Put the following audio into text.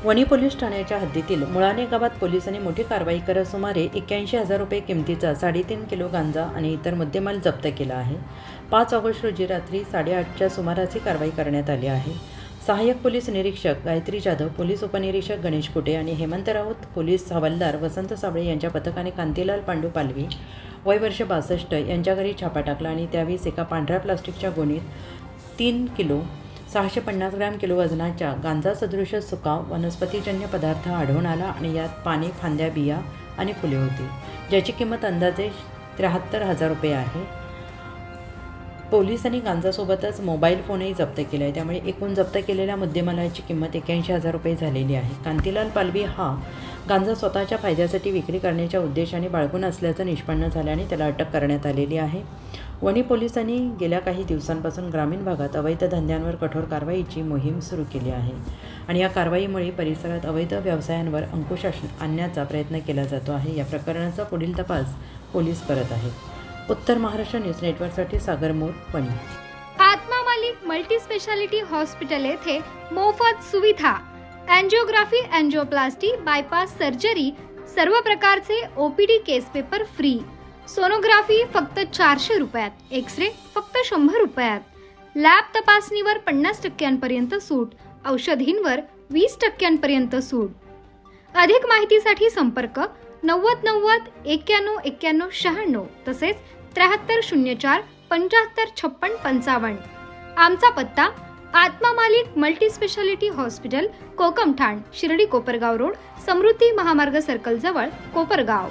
Wani police ठाण्याच्या हद्दीतील मुळाणे गावात पोलिसांनी मोठी कारवाई करत सुमारे 81,000 रुपये किमतीचा 3.5 किलो गांजा आणि इतर मुद्देमाल जप्त केला आहे। 5 ऑगस्ट रोजी रात्री 8:30च्या सुमारास ही कारवाई करण्यात आली आहे। सहाय्यक पोलीस निरीक्षक गायत्री जाधव, पोलीस उपनिरीक्षक गणेश कुटे आणि हेमंत राऊत, पोलीस हवालदार वसंत साबळे यांच्या पथकाने कांतीलाल पांडू पालवी वय वर्ष 62 यांच्या घरी छापा टाकला आणि त्यावेळेस एका पांढऱ्या प्लास्टिकच्या गोणीत 3 किलो 650 ग्रॅम किलो वजनाच्या गांजा सदृश सुका वनस्पतीजन्य पदार्थ आढळून आला आणि यात पाने, फांद्या, बिया आणि फुले होती, ज्याची किंमत अंदाजे 73,000 रुपये आहे। पोलिसांनी गांजासोबतच मोबाईल फोनही जप्त केला आहे, त्यामुळे एकूण जप्त केलेल्या मुद्देमालाची किंमत 81,000 रुपये झालेली आहे। कांतीलाल पालवी हा गांजा स्वतःच्या फायद्यासाठी विक्री करण्याच्या उद्देशाने बाळगून असल्याचं निष्पन्न झाल्याने त्याला अटक करण्यात आलेली आहे। वणी पोलिसांनी गेल्या काही दिवसांपासून ग्रामीण भागात अवैध धंद्यांवर कठोर कारवाईची मोहीम सुरू केली आहे आणि या कारवाईमुळे परिसरात अवैध व्यवसायांवर अंकुश आणण्याचा प्रयत्न केला जातो आहे। या प्रकरणाचा पुढील तपास पोलीस करत आहेत। उत्तर महाराष्ट्र न्यूज नेटवर्कसाठी सागर मोर, वणी। आत्मा मालिक मल्टी स्पेशालिटी हॉस्पिटल येथे मोफत सुविधा, एंजियोग्राफी, एंजियोप्लास्टी, बायपास सर्जरी, सर्व प्रकारचे ओपीडी केस पेपर फ्री, सोनोग्राफी फक्त 400 रुपयात, एक्सरे फक्त 100 रुपयात, लॅब तपासणीवर 50% सूट, औषधींवर 20% सूट। अधिक माहितीसाठी संपर्क 90 90 91 91 96 तसेच 7304 75 56 55। आमचा पत्ता Atma Malik multi speciality hospital, Kokamthan, Shirdi Kopargaon road, Samruddhi Mahamarg circle जवळ, कोपरगाव।